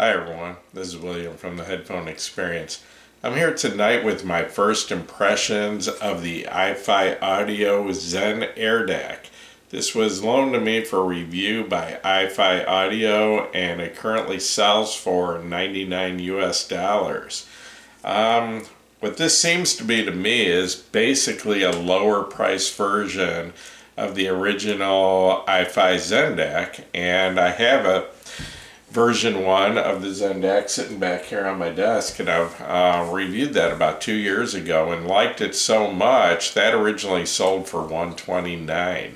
Hi everyone, this is William from the Headphone Experience. I'm here tonight with my first impressions of the iFi Audio ZEN Air DAC. This was loaned to me for review by iFi Audio and it currently sells for $99 US. What this seems to be to me is basically a lower price version of the original iFi ZEN DAC, and I have a version 1 of the ZEN DAC sitting back here on my desk, and I've reviewed that about 2 years ago and liked it so much that originally sold for $129.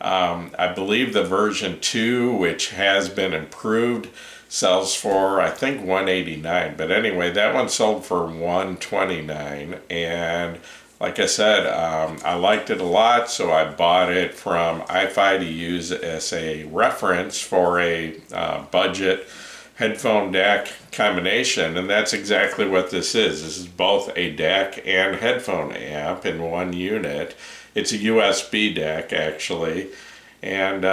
I believe the version 2, which has been improved, sells for I think $189, but anyway, that one sold for $129, and like I said, I liked it a lot, so I bought it from iFi to use as a reference for a budget headphone DAC combination, and that's exactly what this is. This is both a DAC and headphone amp in one unit. It's a USB DAC actually, and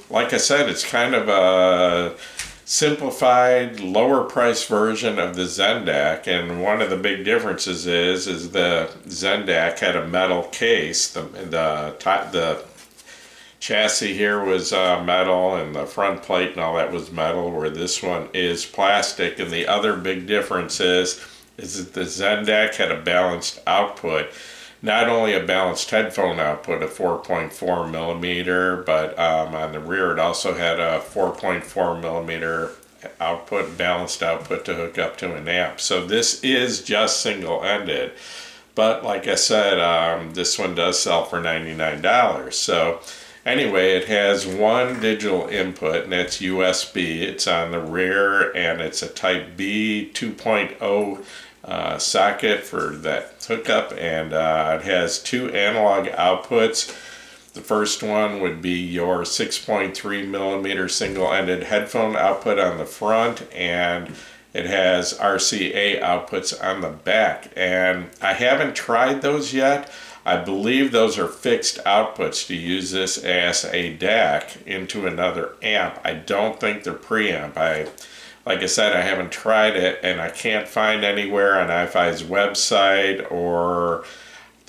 like I said, it's kind of a simplified, lower price version of the ZEN DAC, and one of the big differences is the ZEN DAC had a metal case. The chassis here was metal, and the front plate and all that was metal, where this one is plastic. And the other big difference is that the ZEN DAC had a balanced output. Not only a balanced headphone output of 4.4 millimeter, but on the rear it also had a 4.4 millimeter output, balanced output to hook up to an amp. So this is just single-ended, but like I said, this one does sell for $99. So anyway, it has one digital input, and that's USB. It's on the rear, and it's a Type B 2.0 socket for that hookup, and it has two analog outputs. The first one would be your 6.3 millimeter single-ended headphone output on the front, and it has RCA outputs on the back, and I haven't tried those yet. I believe those are fixed outputs to use this as a DAC into another amp. I don't think they're preamp. Like I said, I haven't tried it, and I can't find anywhere on iFi's website, or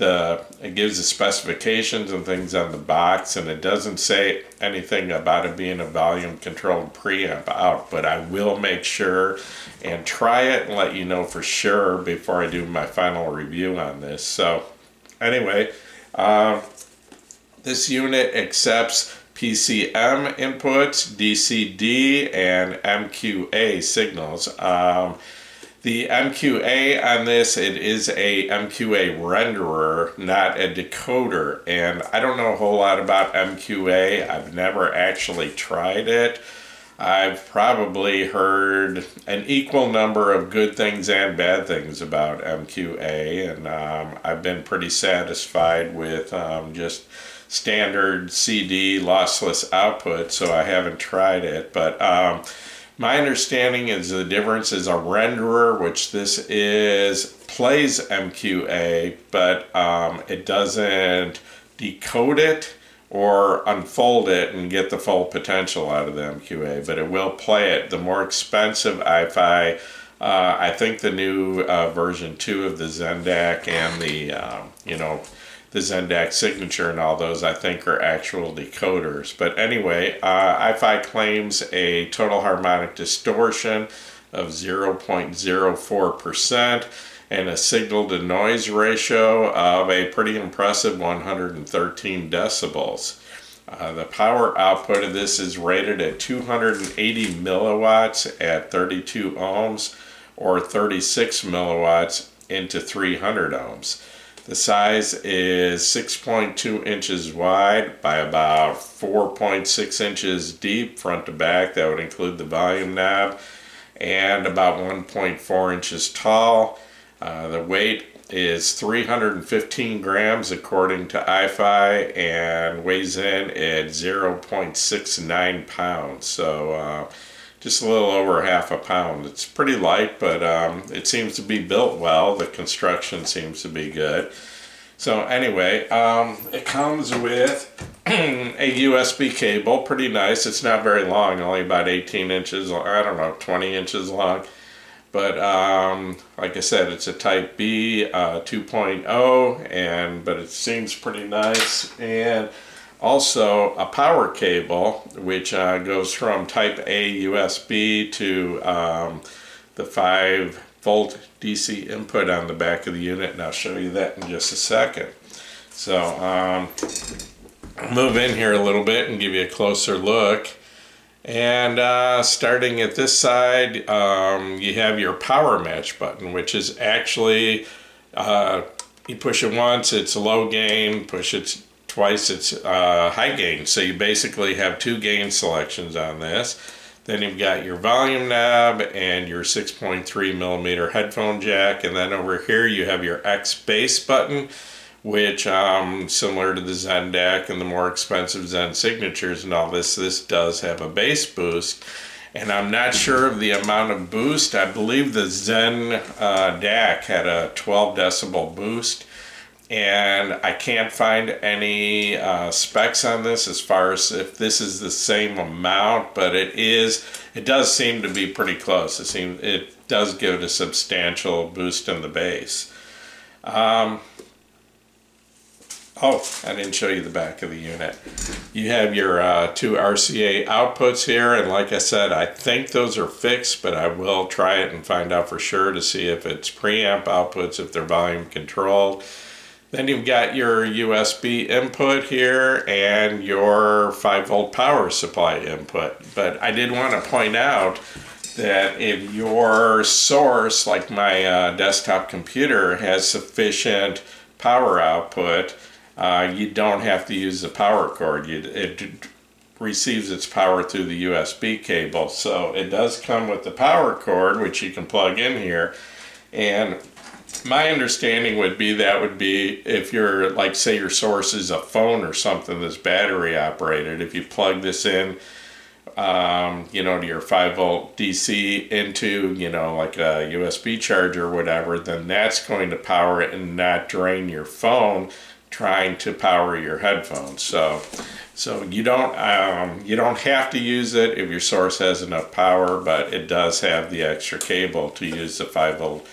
it gives the specifications and things on the box, and it doesn't say anything about it being a volume controlled preamp out, but I will make sure and try it and let you know for sure before I do my final review on this. So anyway, this unit accepts PCM inputs, DCD, and MQA signals. The MQA on this, it is a MQA renderer, not a decoder, and I don't know a whole lot about MQA. I've never actually tried it. I've probably heard an equal number of good things and bad things about MQA, and I've been pretty satisfied with just standard CD lossless output, so I haven't tried it. But my understanding is the difference is a renderer, which this is, plays MQA, but it doesn't decode it or unfold it and get the full potential out of the MQA, but it will play it. The more expensive iFi, I think the new version 2 of the ZEN DAC and the ZEN DAC Signature and all those, I think, are actual decoders. But anyway, iFi claims a total harmonic distortion of 0.04% and a signal to noise ratio of a pretty impressive 113 decibels. The power output of this is rated at 280 milliwatts at 32 ohms or 36 milliwatts into 300 ohms. The size is 6.2 inches wide by about 4.6 inches deep front to back. That would include the volume knob, and about 1.4 inches tall. The weight is 315 grams according to iFi, and weighs in at 0.69 pounds. So just a little over half a pound. It's pretty light, but it seems to be built well. The construction seems to be good. So anyway, it comes with a USB cable, pretty nice. It's not very long, only about 18 inches, I don't know, 20 inches long. But like I said, it's a Type B 2.0, but it seems pretty nice. And also a power cable, which goes from Type A USB to the 5-volt DC input on the back of the unit, and I'll show you that in just a second. So I'll move in here a little bit and give you a closer look. And starting at this side, you have your power match button, which is actually, you push it once, it's low gain, push it twice, it's high gain. So you basically have 2 gain selections on this. Then you've got your volume knob and your 6.3 millimeter headphone jack. And then over here you have your X bass button, which similar to the ZEN DAC and the more expensive ZEN signatures and all this does have a bass boost. And I'm not sure of the amount of boost. I believe the ZEN DAC had a 12 decibel boost. And I can't find any specs on this as far as if this is the same amount, but it does seem to be pretty close. It does give it a substantial boost in the bass. Oh, I didn't show you the back of the unit. You have your 2 RCA outputs here, and like I said, I think those are fixed, but I will try it and find out for sure to see if it's preamp outputs, if they're volume controlled. Then you've got your USB input here and your 5-volt power supply input. But I did want to point out that if your source, like my desktop computer, has sufficient power output, you don't have to use the power cord. It receives its power through the USB cable. So it does come with the power cord, which you can plug in here. And my understanding would be if you're, like, say your source is a phone or something that's battery operated, if you plug this in, to your 5-volt DC into, like a USB charger or whatever, then that's going to power it and not drain your phone trying to power your headphones. So you don't have to use it if your source has enough power, but it does have the extra cable to use the 5-volt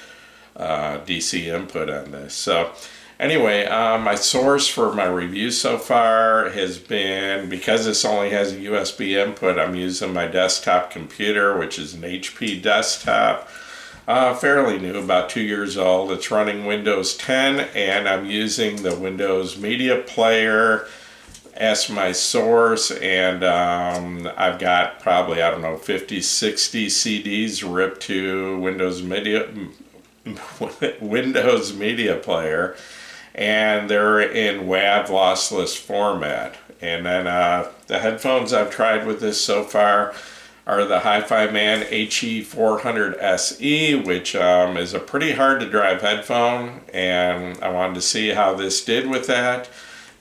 DC input on this. So anyway, my source for my review so far has been, because this only has a USB input, I'm using my desktop computer, which is an HP desktop, fairly new, about 2 years old. It's running Windows 10, and I'm using the Windows Media Player as my source, and I've got probably, 50, 60 CDs ripped to Windows Media Player, and they're in WAV lossless format. And then the headphones I've tried with this so far are the Hi-Fi Man HE400 SE, which is a pretty hard to drive headphone, and I wanted to see how this did with that.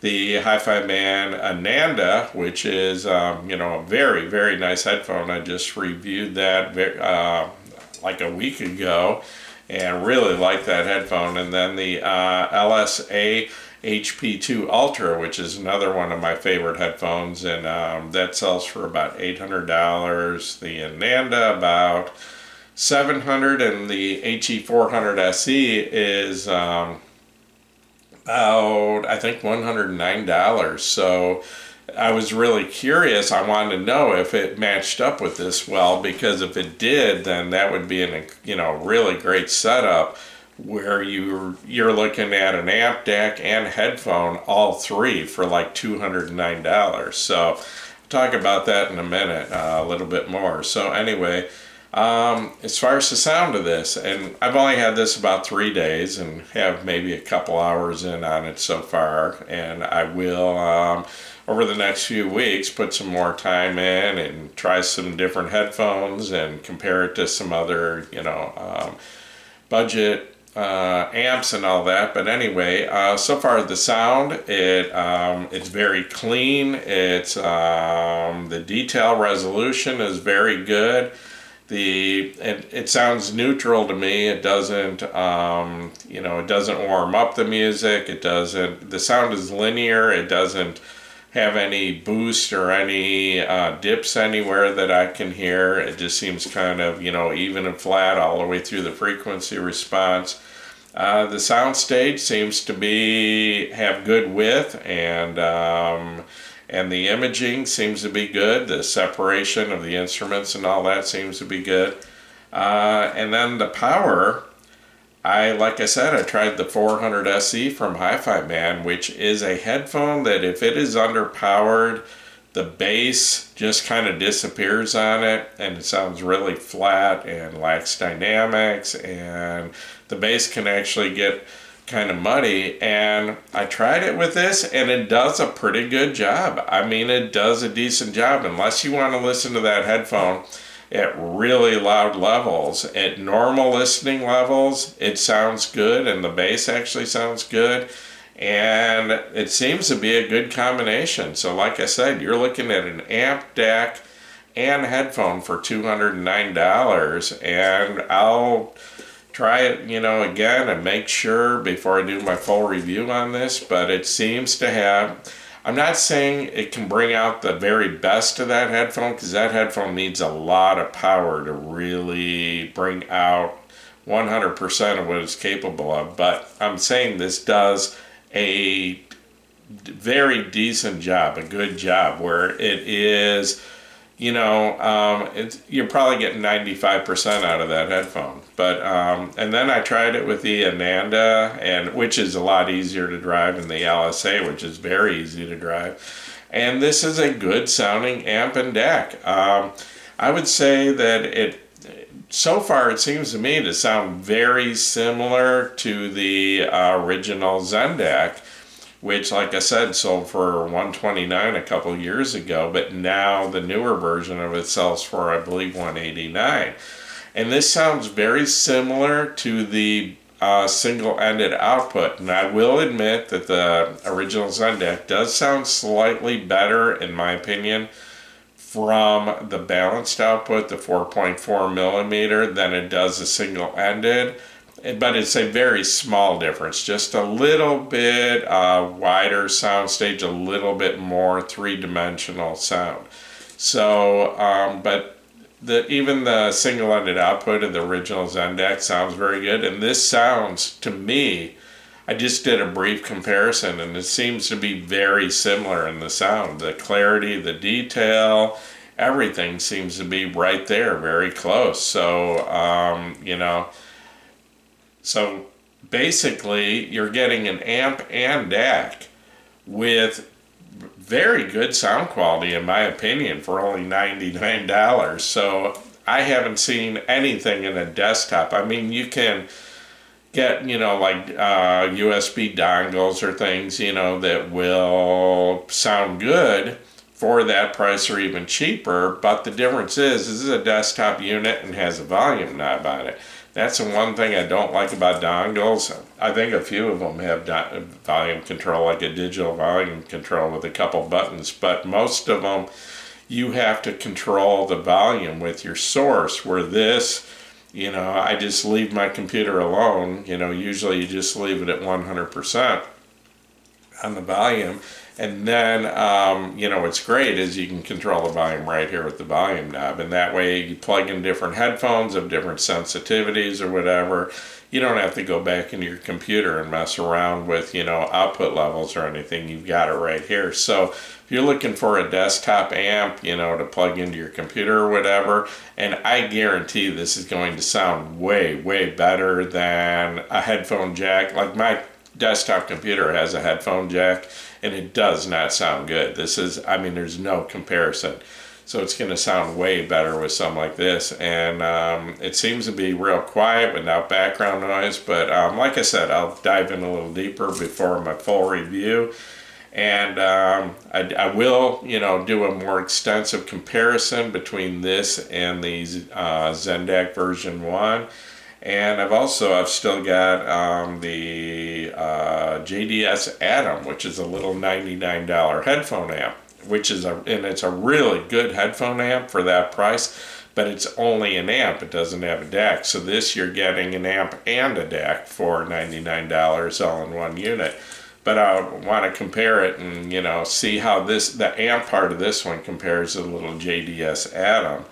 The Hi-Fi Man Ananda, which is a very, very nice headphone. I just reviewed that like a week ago, and really like that headphone. And then the LSA HP2 Ultra, which is another one of my favorite headphones, and that sells for about $800. The Ananda about $700, and the HE400 SE is about, I think, $109. So I was really curious. I wanted to know if it matched up with this well, because if it did, then that would be an really great setup where you're looking at an amp, DAC, and headphone, all three, for like $209. So I'll talk about that in a minute, a little bit more. So anyway, as far as the sound of this, and I've only had this about 3 days and have maybe a couple hours in on it so far, and I will over the next few weeks put some more time in and try some different headphones and compare it to some other budget amps and all that. But anyway, so far the sound, it's very clean. It's the detail resolution is very good. it sounds neutral to me. It doesn't, it doesn't warm up the music. The sound is linear. It doesn't have any boost or any dips anywhere that I can hear. It just seems kind of, even and flat all the way through the frequency response. The sound stage seems to have good width, and the imaging seems to be good. The separation of the instruments and all that seems to be good. And then the power, like I said, I tried the 400 SE from Hi-Fi Man, which is a headphone that if it is underpowered, the bass just kind of disappears on it, and it sounds really flat and lacks dynamics, and the bass can actually get kind of muddy. And I tried it with this, and it does a pretty good job. I mean, it does a decent job, unless you want to listen to that headphone at really loud levels. At normal listening levels, it sounds good, and the bass actually sounds good, and it seems to be a good combination. So like I said, you're looking at an amp, DAC, and headphone for $209, and I'll try it, again, and make sure before I do my full review on this. But it seems to have, I'm not saying it can bring out the very best of that headphone, because that headphone needs a lot of power to really bring out 100% of what it's capable of. But I'm saying this does a very decent job, a good job, where it is, you're probably getting 95% out of that headphone. But and then I tried it with the Ananda, which is a lot easier to drive, and the LSA, which is very easy to drive. And this is a good sounding amp and DAC. I would say that so far it seems to me to sound very similar to the original ZEN DAC, which, like I said, sold for $129 a couple years ago, but now the newer version of it sells for, I believe, $189. And this sounds very similar to the single-ended output, and I will admit that the original ZEN DAC does sound slightly better, in my opinion, from the balanced output, the 4.4 millimeter, than it does the single-ended. But it's a very small difference, just a little bit wider soundstage, a little bit more three-dimensional sound. So, but even the single-ended output of the original ZEN DAC sounds very good, and this sounds, to me, I just did a brief comparison, and it seems to be very similar in the sound. The clarity, the detail, everything seems to be right there, very close. So, So basically, you're getting an amp and DAC with very good sound quality, in my opinion, for only $99. So I haven't seen anything in a desktop. I mean, you can get, USB dongles or things, that will sound good for that price or even cheaper. But the difference is, this is a desktop unit and has a volume knob on it. That's the one thing I don't like about dongles. I think a few of them have volume control, like a digital volume control with a couple buttons, but most of them you have to control the volume with your source, where this, I just leave my computer alone. Usually you just leave it at 100% on the volume. And then, what's great is you can control the volume right here with the volume knob. And that way you plug in different headphones of different sensitivities or whatever. You don't have to go back into your computer and mess around with, output levels or anything. You've got it right here. So if you're looking for a desktop amp, to plug into your computer or whatever, and I guarantee this is going to sound way, way better than a headphone jack. Like my desktop computer has a headphone jack, and it does not sound good. There's no comparison. So it's going to sound way better with something like this. And it seems to be real quiet without background noise. But like I said, I'll dive in a little deeper before my full review. And I will, do a more extensive comparison between this and the ZEN DAC version 1. And I've still got the JDS Atom, which is a little $99 headphone amp, it's a really good headphone amp for that price. but it's only an amp. It doesn't have a DAC. So this, you're getting an amp and a DAC for $99 all in one unit. But I want to compare it and, you know, see how the amp part of this one compares to the little JDS Atom.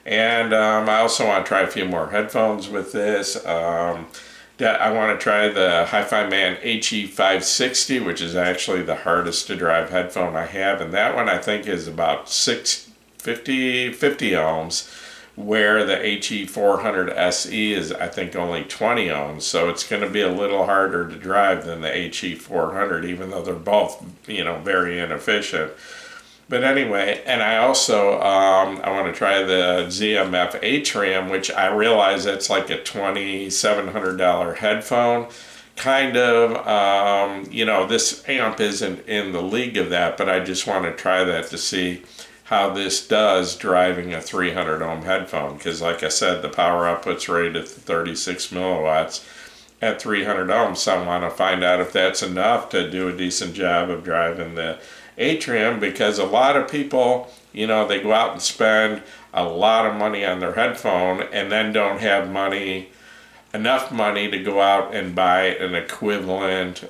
And I also want to try a few more headphones with this. I want to try the Hi-Fi Man HE560, which is actually the hardest to drive headphone I have. And that one I think is about 50 ohms, where the HE400 SE is, I think, only 20 ohms. So it's going to be a little harder to drive than the HE400, even though they're both, you know, very inefficient. But anyway, and I also, I want to try the ZMF Atrium, which I realize that's like a $2,700 headphone. Kind of, you know, this amp isn't in the league of that, but I just want to try that to see how this does driving a 300 ohm headphone, because like I said, the power output's rated at 36 milliwatts at 300 ohms, so I want to find out if that's enough to do a decent job of driving the Atrium, because a lot of people, you know, they go out and spend a lot of money on their headphone and then don't have enough money to go out and buy an equivalent,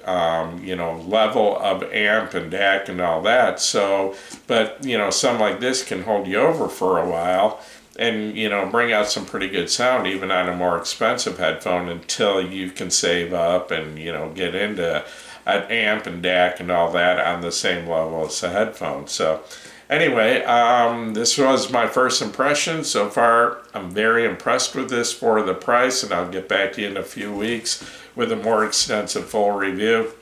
you know, level of amp and DAC and all that. So, but, you know, something like this can hold you over for a while and, you know, bring out some pretty good sound even on a more expensive headphone until you can save up and, you know, get into an amp and DAC and all that on the same level as a headphone. So anyway, this was my first impression. So far, I'm very impressed with this for the price, and I'll get back to you in a few weeks with a more extensive full review.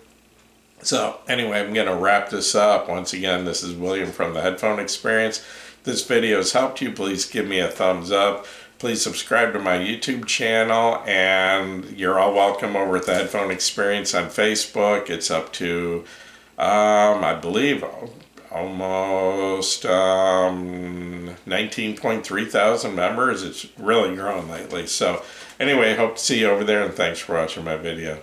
So anyway, I'm going to wrap this up. Once again, this is William from the Headphone Experience. If this video has helped you, please give me a thumbs up. Please subscribe to my YouTube channel, and you're all welcome over at the Headphone Experience on Facebook. It's up to, I believe, almost 19.3 thousand members. It's really grown lately. So anyway, hope to see you over there, and thanks for watching my video.